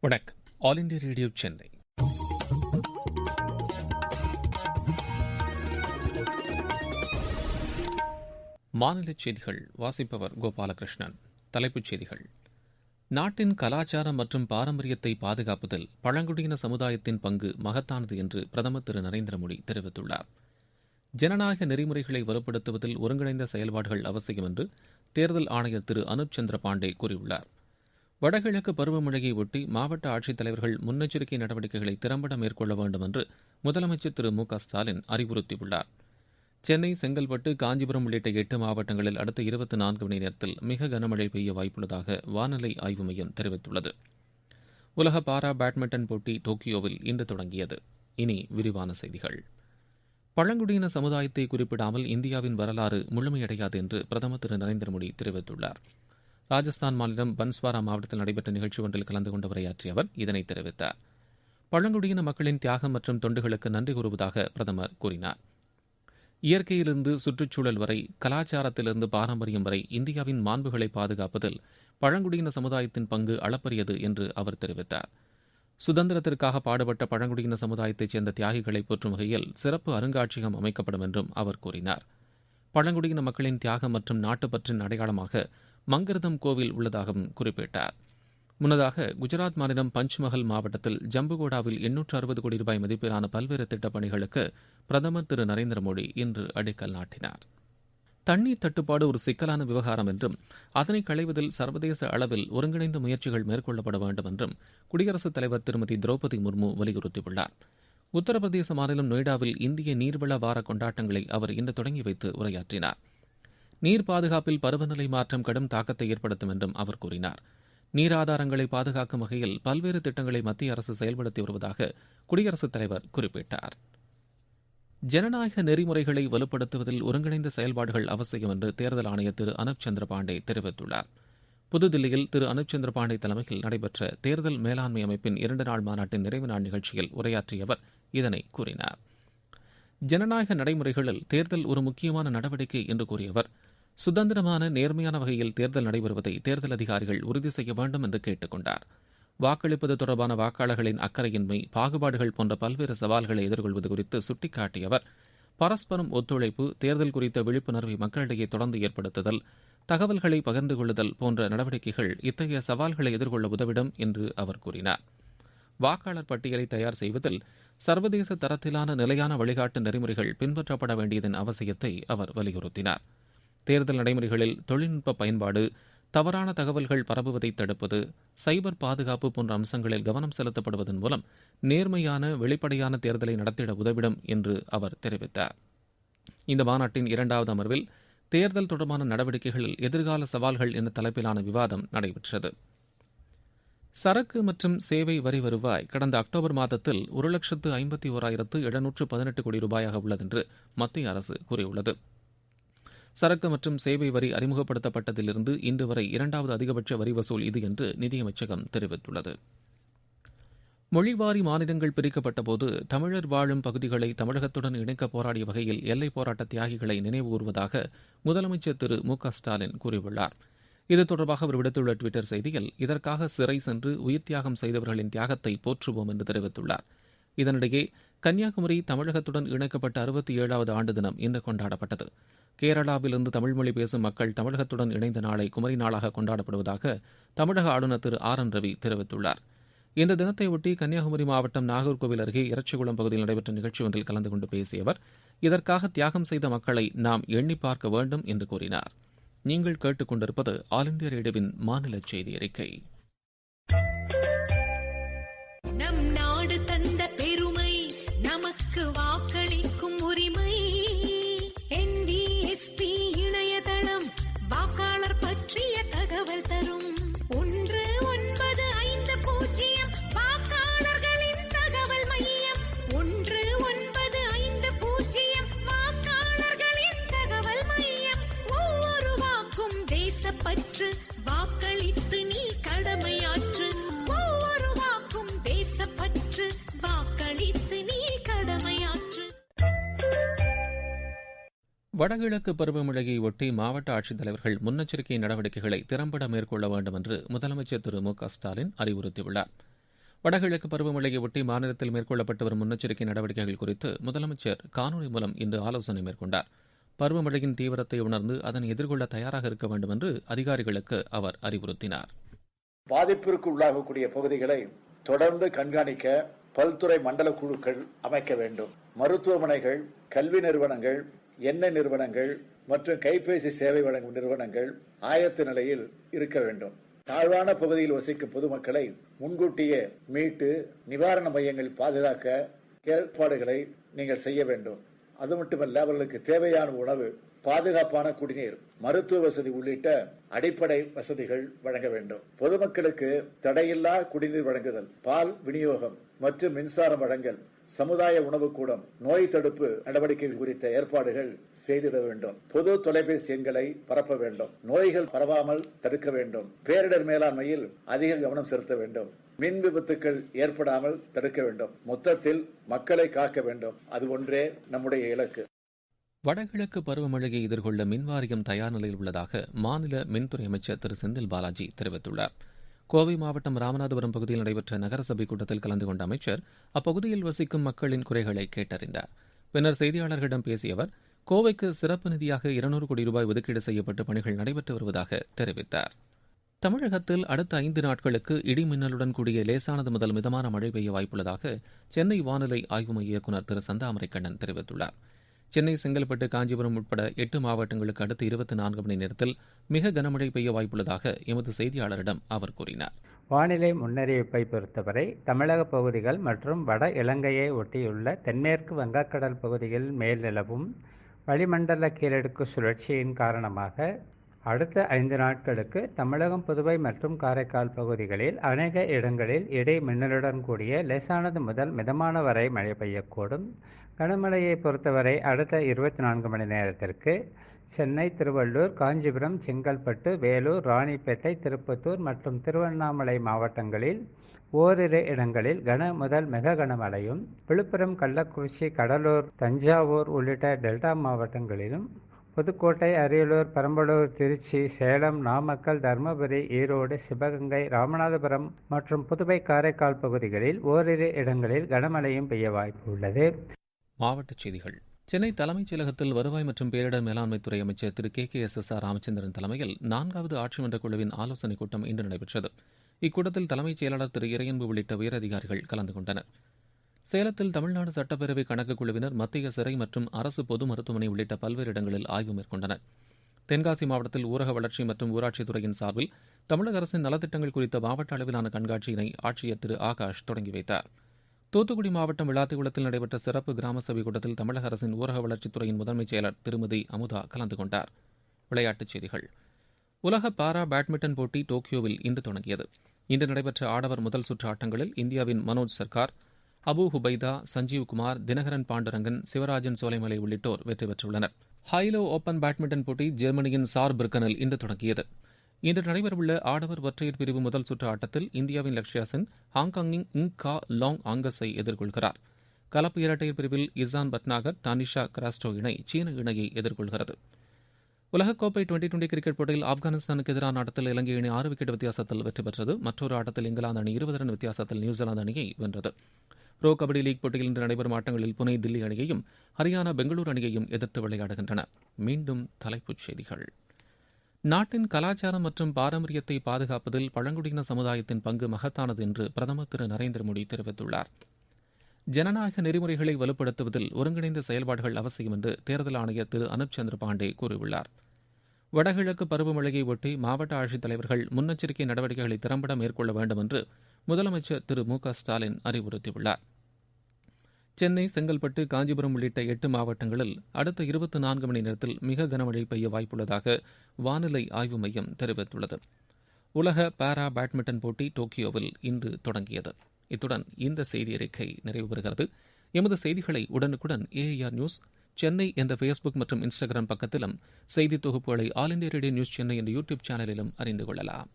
வணக்கம். All India radio Chennai. மாநிலச் செய்திகள் வாசிப்பவர் கோபாலகிருஷ்ணன். தலைப்புச் செய்திகள். நாட்டின் கலாச்சாரம் மற்றும் பாரம்பரியத்தை பாதுகாப்பதில் பழங்குடியின சமுதாயத்தின் பங்கு மகத்தானது என்று பிரதமர் திரு நரேந்திர மோடி தெரிவித்துள்ளார். ஜனநாயக நெறிமுறைகளை வலுப்படுத்துவதில் ஒருங்கிணைந்த செயல்பாடுகள் அவசியம் என்று தேர்தல் ஆணையர் திரு அனுப் சந்திர பாண்டே கூறியுள்ளார். வடகிழக்கு பருவமழையை ஒட்டி மாவட்ட ஆட்சித்தலைவர்கள் முன்னெச்சரிக்கை நடவடிக்கைகளை திறம்பட மேற்கொள்ள வேண்டும் என்று முதலமைச்சர் திரு மு க ஸ்டாலின் அறிவுறுத்தியுள்ளார். சென்னை, செங்கல்பட்டு, காஞ்சிபுரம் உள்ளிட்ட 8 மாவட்டங்களில் அடுத்த 24 மணி நேரத்தில் மிக கனமழை பெய்ய வாய்ப்புள்ளதாக வானிலை ஆய்வு மையம் தெரிவித்துள்ளது. உலக பாரா பேட்மிண்டன் போட்டி டோக்கியோவில் இன்று தொடங்கியது. இனி விரிவான செய்திகள். பழங்குடியின சமுதாயத்தை குறிப்பிடாமல் இந்தியாவின் வரலாறு முழுமையடையாது என்று பிரதமர் திரு நரேந்திர மோடி தெரிவித்துள்ளார். ராஜஸ்தான் மாநிலம் பன்ஸ்வாரா மாவட்டத்தில் நடைபெற்ற நிகழ்ச்சி ஒன்றில் கலந்து கொண்டு உரையாற்றிய அவர் இதனை தெரிவித்தார். பழங்குடியின மக்களின் தியாகம் மற்றும் தொண்டுகளுக்கு நன்றி கூறுவதாக பிரதமர் கூறினார். இயற்கையிலிருந்து சுற்றுச்சூழல் வரை, கலாச்சாரத்திலிருந்து பாரம்பரியம் வரை இந்தியாவின் மாண்புகளை பாதுகாப்பதில் பழங்குடியின சமுதாயத்தின் பங்கு அளப்பரியது என்று அவர் தெரிவித்தார். சுதந்திரத்திற்காக பாடுபட்ட பழங்குடியின சமுதாயத்தைச் சேர்ந்த தியாகிகளை போற்றும் வகையில் சிறப்பு அருங்காட்சியகம் அமைக்கப்படும் என்றும் அவர் கூறினார். பழங்குடியின மக்களின் தியாகம் மற்றும் நாட்டுப்பற்றின் அடையாளமாக மங்கர்தம் கோவில் உள்ளதாகவும் குறிப்பிட்டார். முன்னதாக குஜராத் மாநிலம் பஞ்ச்மஹல் மாவட்டத்தில் ஜம்புகோடாவில் 860 கோடி ரூபாய் மதிப்பிலான பல்வேறு திட்டப் பணிகளுக்கு பிரதமர் திரு நரேந்திர மோடி இன்று அடிக்கல் நாட்டினார். தண்ணீர் தட்டுப்பாடு ஒரு சிக்கலான விவகாரம் என்றும் அதனை களைவதில் சர்வதேச அளவில் ஒருங்கிணைந்த முயற்சிகள் மேற்கொள்ளப்பட வேண்டும் என்றும் குடியரசுத் தலைவர் திருமதி திரௌபதி முர்மு வலியுறுத்தியுள்ளார். உத்தரப்பிரதேச மாநிலம் நொய்டாவில் இந்திய நீர்வள வார கொண்டாட்டங்களை அவர் இன்று தொடங்கி வைத்து உரையாற்றினார். நீர் பாதுகாப்பில் பருவநிலை மாற்றம் கடும் தாக்கத்தை ஏற்படுத்தும் என்றும் அவர் கூறினார். நீர் ஆதாரங்களை பாதுகாக்கும் வகையில் பல்வேறு திட்டங்களை மத்திய அரசு செயல்படுத்தி வருவதாக குடியரசுத் தலைவர் குறிப்பிட்டார். ஜனநாயக நெறிமுறைகளை வலுப்படுத்துவதில் ஒருங்கிணைந்த செயல்பாடுகள் அவசியம் என்று தேர்தல் ஆணையர் திரு அனுப் சந்திர பாண்டே தெரிவித்துள்ளார். புதுதில்லியில் திரு அனுப் சந்திர பாண்டே தலைமையில் நடைபெற்ற தேர்தல் மேலாண்மை அமைப்பின் 2 நாள் மாநாட்டின் நிறைவு நாள் நிகழ்ச்சியில் உரையாற்றிய அவர் இதனை கூறினார். ஜனநாயக நடைமுறைகளில் தேர்தல் ஒரு முக்கியமான நடவடிக்கை என்று கூறிய அவர், சுதந்திரமான நேர்மையான வகையில் தேர்தல் நடைபெறுவதை தேர்தல் அதிகாரிகள் உறுதி செய்ய வேண்டும் என்று கேட்டுக் கொண்டார். வாக்களிப்பது தொடர்பான வாக்காளர்களின் அக்கறையின்மை, பாகுபாடுகள் போன்ற பல்வேறு சவால்களை எதிர்கொள்வது குறித்து சுட்டிக்காட்டிய அவர், பரஸ்பரம் ஒத்துழைப்பு, தேர்தல் குறித்த விழிப்புணர்வை மக்களிடையே தொடர்ந்து ஏற்படுத்துதல், தகவல்களை பகிர்ந்து கொள்ளுதல் போன்ற நடவடிக்கைகள் இத்தகைய சவால்களை எதிர்கொள்ள உதவிடும் என்று அவர் கூறினார். வாக்காளர் பட்டியலை தயார் செய்வதில் சர்வதேச தரத்திலான நிலையான வழிகாட்டு நெறிமுறைகள் பின்பற்றப்பட வேண்டியதன் அவசியத்தை அவர் வலியுறுத்தினார். தேர்தல் நடைமுறைகளில் தொழில்நுட்ப பயன்பாடு, தவறான தகவல்கள் பரவுவதை தடுப்பது, சைபர் பாதுகாப்பு போன்ற அம்சங்களில் கவனம் செலுத்தப்படுவதன் மூலம் நேர்மையான, வெளிப்படையான தேர்தலை நடத்திட உதவிடும் என்று அவர் தெரிவித்தார். இந்த மாநாட்டின் 2வது அமர்வில் தேர்தல் தொடர்பான நடவடிக்கைகளில் எதிர்கால சவால்கள் என்ற தலைப்பிலான விவாதம் நடைபெற்றது. சரக்கு மற்றும் சேவை வரி வருவாய் கடந்த அக்டோபர் மாதத்தில் 1,51,718 கோடி ரூபாயாக உள்ளது என்று மத்திய அரசு கூறியுள்ளது. சரக்கு மற்றும் சேவை வரி அறிமுகப்படுத்தப்பட்டதிலிருந்து இன்று வரை 2வது அதிகபட்ச வரி வசூல் இது என்று நிதியமைச்சகம் தெரிவித்துள்ளது. மொழிவாரி மாநிலங்கள் பிரிக்கப்பட்டபோது தமிழர் வாழும் பகுதிகளை தமிழகத்துடன் இணைக்க போராடிய வகையில் எல்லைப் போராட்ட தியாகிகளை நினைவுகூர்வதாக முதலமைச்சர் திரு மு க ஸ்டாலின் கூறியுள்ளார். இது தொடர்பாக அவர் விடுத்துள்ள டுவிட்டர் செய்தியில், இதற்காக சிறை சென்று உயிர் தியாகம் செய்தவர்களின் தியாகத்தை போற்றுவோம் என்று தெரிவித்துள்ளார். இதனிடையே கன்னியாகுமரி தமிழகத்துடன் இணைக்கப்பட்ட 67வது ஆண்டு தினம் இன்று கொண்டாடப்பட்டது. கேரளாவிலிருந்து தமிழ்மொழி பேசும் மக்கள் தமிழகத்துடன் இணைந்த நாளை குமரி நாளாக கொண்டாடப்படுவதாக தமிழக ஆளுநர் திரு ஆர் என் ரவி தெரிவித்துள்ளார். இந்த தினத்தையொட்டி கன்னியாகுமரி மாவட்டம் நாகர்கோவில் அருகே இறச்சிகுளம் பகுதியில் நடைபெற்ற நிகழ்ச்சி ஒன்றில் கலந்து கொண்டு பேசிய அவர், இதற்காக தியாகம் செய்த மக்களை நாம் எண்ணி பார்க்க வேண்டும் என்று கூறினார். நீங்கள் கேட்டுக்கொண்டிருப்பது ஆல் இண்டியா ரேடியோவின் மாநில செய்தி அறிக்கை. நம் நாடு தந்த பெருமை, நமக்கு வாக்களிக்கும் உரிமை. NVSP இணையதளம் வாக்காளர் பற்றிய தகவல் தரும். 1950 வாக்காளர்களின் தகவல் மையம். 1950 வாக்காளர்களின் தகவல் மையம். ஒவ்வொரு வாக்கும் தேசப்பற்று, வாக்களித்து நீ கடமையாற்று. ஒவ்வொரு வாக்கும் தேசப்பற்று, வாக்களித்து நீ கடமையாற்று. வடகிழக்கு பருவமழையை ஒட்டி மாவட்ட ஆட்சித்தலைவர்கள் முன்னெச்சரிக்கை நடவடிக்கைகளை திறம்பட மேற்கொள்ள வேண்டும் என்று முதலமைச்சர் திரு மு க ஸ்டாலின் அறிவுறுத்தியுள்ளார். வடகிழக்கு பருவமழையை ஒட்டி மாநிலத்தில் மேற்கொள்ளப்பட்டு வரும் முன்னெச்சரிக்கை நடவடிக்கைகள் குறித்து முதலமைச்சர் காணொலி மூலம் இன்று ஆலோசனை மேற்கொண்டார். பருவமழையின் தீவிரத்தை உணர்ந்து அதனை எதிர்கொள்ள தயாராக இருக்க வேண்டும் என்று அதிகாரிகளுக்கு அவர் அறிவுறுத்தினார். பாதிப்பிற்கு உள்ளாகக்கூடிய பகுதிகளை தொடர்ந்து கண்காணிக்க பல்துறை மண்டல குழுக்கள் அமைக்க வேண்டும். மருத்துவமனைகள், கல்வி நிறுவனங்கள், எண்ணெய் நிறுவனங்கள் மற்றும் கைபேசி சேவை வழங்கும் நிறுவனங்கள் ஆயத்த நிலையில் இருக்க வேண்டும். தாழ்வான பகுதியில் வசிக்கும் பொதுமக்களை முன்கூட்டியே மீட்டு நிவாரண மையங்களில் பாதுகாக்க ஏற்பாடுகளை நீங்கள் செய்ய வேண்டும். அது மட்டுமல்ல, அவர்களுக்கு தேவையான உணவு, பாதுகாப்பான குடிநீர், மருத்துவ வசதி உள்ளிட்ட அடிப்படை வசதிகள் வழங்க வேண்டும். பொதுமக்களுக்கு தடையில்லா குடிநீர் வழங்குதல், பால் விநியோகம் மற்றும் மின்சாரம் வழங்கல், சமுதாய உணவுக்கூடம், நோய் தடுப்பு நடவடிக்கைகள் குறித்த ஏற்பாடுகள் செய்திட வேண்டும். பொது தொலைபேசி எண்களை பரப்ப வேண்டும். நோய்கள் பரவாமல் தடுக்க வேண்டும். பேரிடர் மேலாண்மையில் அதிக கவனம் செலுத்த வேண்டும். மின் விபத்துக்கள் ஏற்படாமல் தடுக்க வேண்டும். மொத்தத்தில் மக்களை காக்க வேண்டும். அது ஒன்றே நம்முடைய இலக்கு. வடகிழக்கு பருவமழையை எதிர்கொள்ள மின்வாரியம் தயார் நிலையில் உள்ளதாக மாநில மின்துறை அமைச்சர் திரு செந்தில் பாலாஜி தெரிவித்துள்ளார். கோவை மாவட்டம் ராமநாதபுரம் பகுதியில் நடைபெற்ற நகரசபை கூட்டத்தில் கலந்து கொண்ட அமைச்சர் அப்பகுதியில் வசிக்கும் மக்களின் குறைகளை கேட்டறிந்தார். பின்னர் செய்தியாளர்களிடம் பேசிய அவர், கோவைக்கு சிறப்பு நிதியாக 200 கோடி ரூபாய் ஒதுக்கீடு செய்யப்பட்டு பணிகள் நடைபெற்று வருவதாக தெரிவித்தார். தமிழகத்தில் அடுத்த 5 நாட்களுக்கு இடி மின்னலுடன் கூடிய லேசானது முதல் மிதமான மழை பெய்ய வாய்ப்புள்ளதாக சென்னை வானிலை ஆய்வு மைய இயக்குநர் திரு சந்தாமரைக்கண்ணன் தெரிவித்துள்ளார். சென்னை, செங்கல்பட்டு, காஞ்சிபுரம் உட்பட 8 மாவட்டங்களுக்கு அடுத்த 24 மணி நேரத்தில் மிக கனமழை பெய்ய வாய்ப்புள்ளதாக எமது செய்தியாளரிடம் அவர் கூறினார். வானிலை முன்னறிவிப்பை பொறுத்தவரை தமிழக பகுதிகள் மற்றும் வட இலங்கையை ஒட்டியுள்ள தென்மேற்கு வங்கக்கடல் பகுதியில் மேல் நிலவும் வளிமண்டல கீழடுக்கு சுழற்சியின் காரணமாக அடுத்த 5 நாட்களுக்கு தமிழகம், புதுவை மற்றும் காரைக்கால் பகுதிகளில் அநேக இடங்களில் இடி மின்னலுடன் கூடிய லேசானது முதல் மிதமான வரை மழை பெய்யக்கூடும். கனமழையை பொறுத்தவரை அடுத்த 24 மணி நேரத்திற்கு சென்னை, திருவள்ளூர், காஞ்சிபுரம், செங்கல்பட்டு, வேலூர், ராணிப்பேட்டை, திருப்பத்தூர் மற்றும் திருவண்ணாமலை மாவட்டங்களில் ஓரிரு இடங்களில் கன முதல் மிக கனமழையும், விழுப்புரம், கள்ளக்குறிச்சி, கடலூர், தஞ்சாவூர் உள்ளிட்ட டெல்டா மாவட்டங்களிலும், புதுக்கோட்டை, அரியலூர், பெரம்பலூர், திருச்சி, சேலம், நாமக்கல், தருமபுரி, ஈரோடு, சிவகங்கை, ராமநாதபுரம் மற்றும் புதுவை, காரைக்கால் பகுதிகளில் ஓரிரு இடங்களில் கனமழையும் பெய்ய வாய்ப்பு உள்ளது. மாவட்டச் செய்திகள். சென்னை தலைமைச் செயலகத்தில் வருவாய் மற்றும் பேரிடர் மேலாண்மைத்துறை அமைச்சர் திரு KKSSR ராமச்சந்திரன் தலைமையில் 4வது ஆட்சிமன்றக் குழுவின் ஆலோசனைக் கூட்டம் இன்று நடைபெற்றது. இக்கூட்டத்தில் தலைமைச் செயலாளர் திரு இறையன்பு உள்ளிட்ட உயரதிகாரிகள் கலந்து கொண்டனர். சேலத்தில் தமிழ்நாடு சட்டப்பேரவை கணக்கு குழுவினர் மத்திய சிறை மற்றும் அரசு பொது மருத்துவமனை உள்ளிட்ட பல்வேறு இடங்களில் ஆய்வு மேற்கொண்டனர். தென்காசி மாவட்டத்தில் ஊரக வளர்ச்சி மற்றும் ஊராட்சித்துறையின் சார்பில் தமிழக அரசின் நலத்திட்டங்கள் குறித்த மாவட்ட அளவிலான கண்காட்சியினை ஆட்சியர் திரு ஆகாஷ் தொடங்கி வைத்தார். தூத்துக்குடி மாவட்டம் விளாத்திக்குளத்தில் நடைபெற்ற சிறப்பு கிராம சபை கூட்டத்தில் தமிழக அரசின் ஊரக வளர்ச்சித்துறையின் முதன்மைச் செயலர் திருமதி அமுதா கலந்து கொண்டார். விளையாட்டுச் செய்திகள். உலக பாரா பேட்மிண்டன் போட்டி டோக்கியோவில் இன்று தொடங்கியது. இன்று நடைபெற்ற ஆடவர் முதல் சுற்று ஆட்டங்களில் இந்தியாவின் மனோஜ் சர்கார், அபு ஹுபைதா, சஞ்சீவ் குமார், தினகரன் பாண்டுரங்கன், சிவராஜன் சோலைமலை உள்ளிட்டோர் வெற்றி பெற்றுள்ளனர். ஹைலோ ஓபன் பேட்மிண்டன் போட்டி ஜெர்மனியின் சார் பிர்கனில் இன்று தொடங்கியது. இன்று நடைபெறவுள்ள ஆடவர் ஒற்றையர் பிரிவு முதல் சுற்று ஆட்டத்தில் இந்தியாவின் லக்ஷ்யா சென் ஹாங்காங்கின் இங் கா லாங் ஆங்கஸை எதிர்கொள்கிறார். கலப்பு இரட்டையர் பிரிவில் இசான் பட்நாகர், தானிஷா கிராஸ்டோ இணை சீன இணையை எதிர்கொள்கிறது. உலகக்கோப்பை டுவெண்டி கிரிக்கெட் போட்டியில் ஆப்கானிஸ்தானுக்கு எதிரான ஆட்டத்தில் இலங்கை அணி 6 விக்கெட் வித்தியாசத்தில் வெற்றி பெற்றது. மற்றொரு ஆட்டத்தில் இங்கிலாந்து அணி 20 ரன் வித்தியாசத்தில் நியூசிலாந்து அணியை வென்றது. ப்ரோ கபடி லீக் போட்டியில் இன்று நடைபெறும் ஆட்டங்களில் புனே தில்லி அணியையும் ஹரியானா பெங்களூரு அணியையும் எதிர்த்து விளையாடுகின்றன. மீண்டும் தலைப்புச் செய்திகள். நாட்டின் கலாச்சாரம் மற்றும் பாரம்பரியத்தை பாதுகாப்பதில் பழங்குடியின சமுதாயத்தின் பங்கு மகத்தானது என்று பிரதமர் திரு நரேந்திர மோடி தெரிவித்துள்ளார். ஜனநாயக நெறிமுறைகளை வலுப்படுத்துவதில் ஒருங்கிணைந்த செயல்பாடுகள் அவசியம் என்று தேர்தல் ஆணையர் திரு அனுப் சந்திர பாண்டே கூறியுள்ளார். வடகிழக்கு பருவமழையை ஒட்டி மாவட்ட ஆட்சித்தலைவர்கள் முன்னெச்சரிக்கை நடவடிக்கைகளை திறம்பட மேற்கொள்ள வேண்டும் என்று முதலமைச்சர் திரு மு.க.ஸ்டாலின் அறிவுறுத்தியுள்ளார். சென்னை, செங்கல்பட்டு, காஞ்சிபுரம் உள்ளிட்ட 8 மாவட்டங்களில் அடுத்த 24 மணி நேரத்தில் மிக கனமழை பெய்ய வாய்ப்புள்ளதாக வானிலை ஆய்வு மையம் தெரிவித்துள்ளது. உலக பாரா பேட்மிண்டன் போட்டி டோக்கியோவில் இன்று தொடங்கியது. இத்துடன் இந்த செய்தி அறிக்கை நிறைவு பெறுகிறது. எமது செய்திகளை உடனுக்குடன் AIR நியூஸ் சென்னை என்ற ஃபேஸ்புக் மற்றும் இன்ஸ்டாகிராம் பக்கத்திலும், செய்தி தொகுப்புகளை all India radio news Chennai என்ற யூடியூப் சேனலிலும் அறிந்து கொள்ளலாம்.